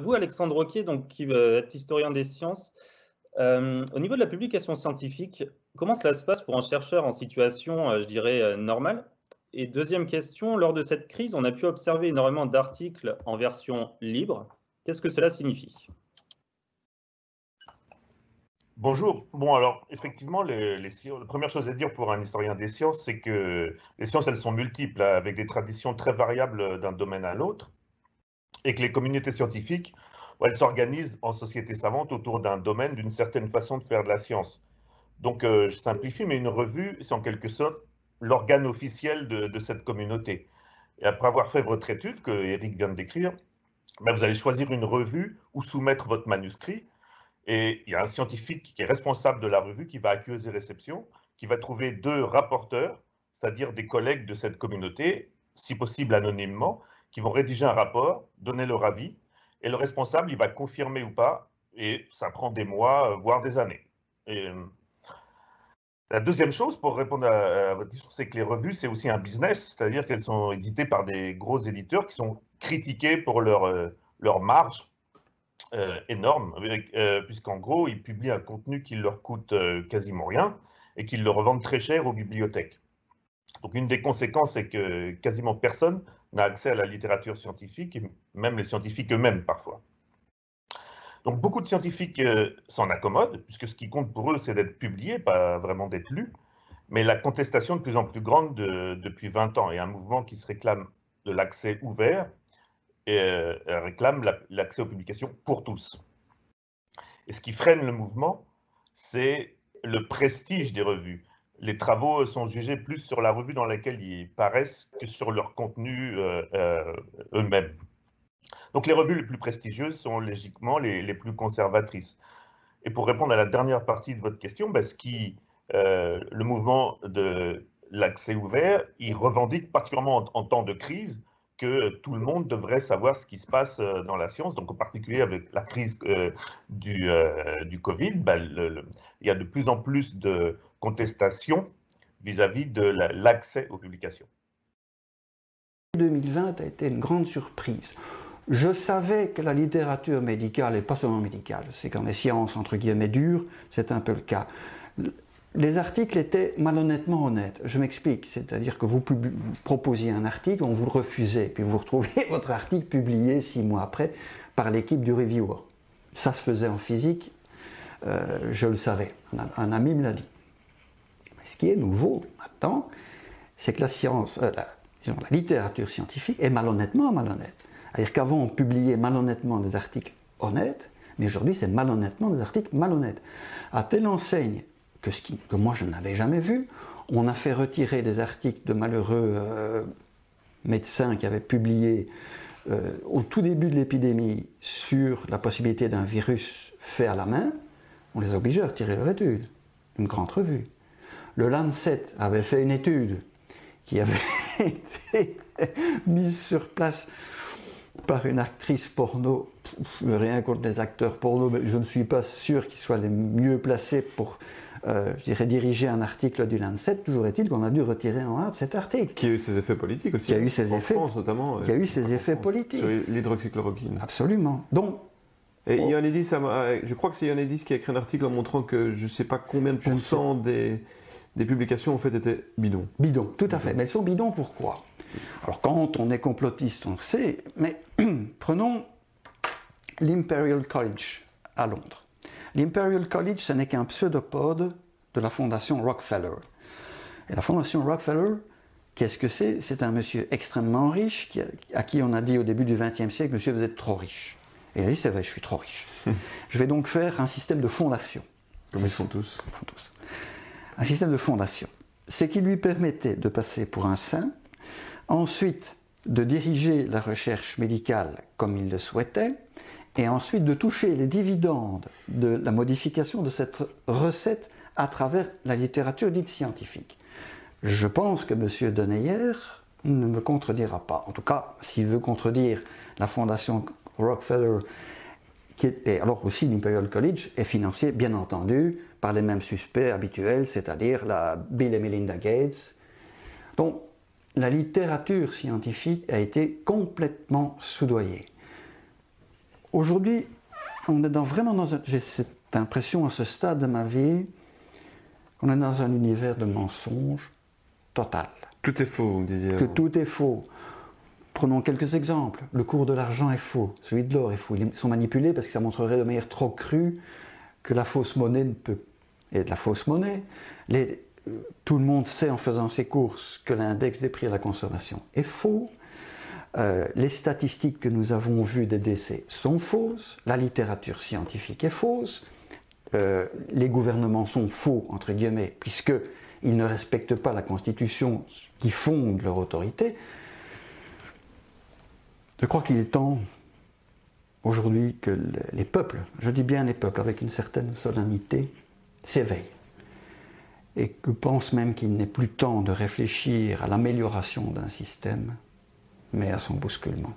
Vous, Alexandre Roquier, donc, qui êtes historien des sciences, au niveau de la publication scientifique, comment cela se passe pour un chercheur en situation, je dirais, normale? Et deuxième question, lors de cette crise, on a pu observer énormément d'articles en version libre. Qu'est-ce que cela signifie? Bonjour. Bon, alors, effectivement, la première chose à dire pour un historien des sciences, c'est que les sciences, elles sont multiples, hein, avec des traditions très variables d'un domaine à l'autre, et que les communautés scientifiques, elles s'organisent en sociétés savantes autour d'un domaine, d'une certaine façon de faire de la science. Donc, je simplifie, mais une revue, c'est en quelque sorte l'organe officiel de cette communauté. Et après avoir fait votre étude, que Eric vient de décrire, ben, vous allez choisir une revue ou soumettre votre manuscrit. Et il y a un scientifique qui est responsable de la revue qui va accueillir réception, qui va trouver deux rapporteurs, c'est-à-dire des collègues de cette communauté, si possible anonymement, qui vont rédiger un rapport, donner leur avis, et le responsable, il va confirmer ou pas, et ça prend des mois, voire des années. Et, la deuxième chose, pour répondre à votre question, c'est que les revues, c'est aussi un business, c'est-à-dire qu'elles sont éditées par des gros éditeurs qui sont critiqués pour leur marge énorme, puisqu'en gros, ils publient un contenu qui leur coûte quasiment rien et qu'ils le revendent très cher aux bibliothèques. Donc une des conséquences, c'est que quasiment personne n'a accès à la littérature scientifique, et même les scientifiques eux-mêmes parfois. Donc beaucoup de scientifiques s'en accommodent, puisque ce qui compte pour eux, c'est d'être publié, pas vraiment d'être lu. Mais la contestation de plus en plus grande depuis 20 ans, et un mouvement qui se réclame de l'accès ouvert, et réclame l'accès aux publications pour tous. Et ce qui freine le mouvement, c'est le prestige des revues. Les travaux sont jugés plus sur la revue dans laquelle ils paraissent que sur leur contenu eux-mêmes. Donc les revues les plus prestigieuses sont logiquement les plus conservatrices. Et pour répondre à la dernière partie de votre question, ben, le mouvement de l'accès ouvert, il revendique particulièrement en temps de crise que tout le monde devrait savoir ce qui se passe dans la science. Donc en particulier avec la crise du Covid, ben, il y a de plus en plus de contestations vis-à-vis de l'accès aux publications. 2020 a été une grande surprise. Je savais que la littérature médicale, et pas seulement médicale, c'est quand les sciences, entre guillemets, dures, c'est un peu le cas. Les articles étaient malhonnêtement honnêtes. Je m'explique, c'est-à-dire que vous proposiez un article, on vous le refusait, puis vous retrouvez votre article publié 6 mois après par l'équipe du reviewer. Ça se faisait en physique, je le savais, un ami me l'a dit. Ce qui est nouveau maintenant, c'est que la science, la littérature scientifique est malhonnêtement malhonnête. C'est-à-dire qu'avant, on publiait malhonnêtement des articles honnêtes, mais aujourd'hui, c'est malhonnêtement des articles malhonnêtes. À telle enseigne que moi, je n'avais jamais vu, on a fait retirer des articles de malheureux médecins qui avaient publié au tout début de l'épidémie sur la possibilité d'un virus fait à la main. On les a obligés à retirer leur étude, une grande revue. Le Lancet avait fait une étude qui avait été mise sur place par une actrice porno, rien contre les acteurs porno, mais je ne suis pas sûr qu'ils soient les mieux placés pour, je dirais, diriger un article du Lancet. Toujours est-il qu'on a dû retirer en hâte cet article. Qui a eu ses effets politiques aussi. Qui a eu ses effets, France notamment. Qui a eu ses effets politiques. Sur l'hydroxychloroquine. Absolument. Donc, et Ioannidis, je crois que c'est Ioannidis qui a écrit un article en montrant que je ne sais pas combien de pourcents des publications en fait étaient bidons. Bidons, tout à fait. Mais elles sont bidons pourquoi? Alors quand on est complotiste, on sait, mais prenons l'Imperial College à Londres. L'Imperial College, ce n'est qu'un pseudopode de la fondation Rockefeller. Et la fondation Rockefeller, qu'est-ce que c'est? C'est un monsieur extrêmement riche à qui on a dit au début du XXe siècle, monsieur, vous êtes trop riche. Et il a dit, c'est vrai, je suis trop riche. Je vais donc faire un système de fondation. Comme ils font tous. Un système de fondation. C'est qui lui permettait de passer pour un saint, ensuite de diriger la recherche médicale comme il le souhaitait, et ensuite de toucher les dividendes de la modification de cette recette à travers la littérature dite scientifique. Je pense que M. Deneyer ne me contredira pas. En tout cas, s'il veut contredire la fondation Rockefeller, et alors aussi l'Imperial College est financé, bien entendu, par les mêmes suspects habituels, c'est-à-dire la Bill et Melinda Gates. Donc, la littérature scientifique a été complètement soudoyée. Aujourd'hui, on est vraiment dans un... J'ai cette impression à ce stade de ma vie qu'on est dans un univers de mensonges total. Tout est faux, vous me disiez. Que tout est faux. Prenons quelques exemples. Le cours de l'argent est faux, celui de l'or est faux. Ils sont manipulés parce que ça montrerait de manière trop crue que la fausse monnaie ne peut... Et de la fausse monnaie, tout le monde sait en faisant ses courses que l'index des prix à la consommation est faux. Les statistiques que nous avons vues des décès sont fausses. La littérature scientifique est fausse. Les gouvernements sont faux, entre guillemets, puisqu'ils ne respectent pas la Constitution qui fonde leur autorité. Je crois qu'il est temps, aujourd'hui, que les peuples, je dis bien les peuples, avec une certaine solennité, s'éveillent. Et que pensent même qu'il n'est plus temps de réfléchir à l'amélioration d'un système, mais à son bousculement.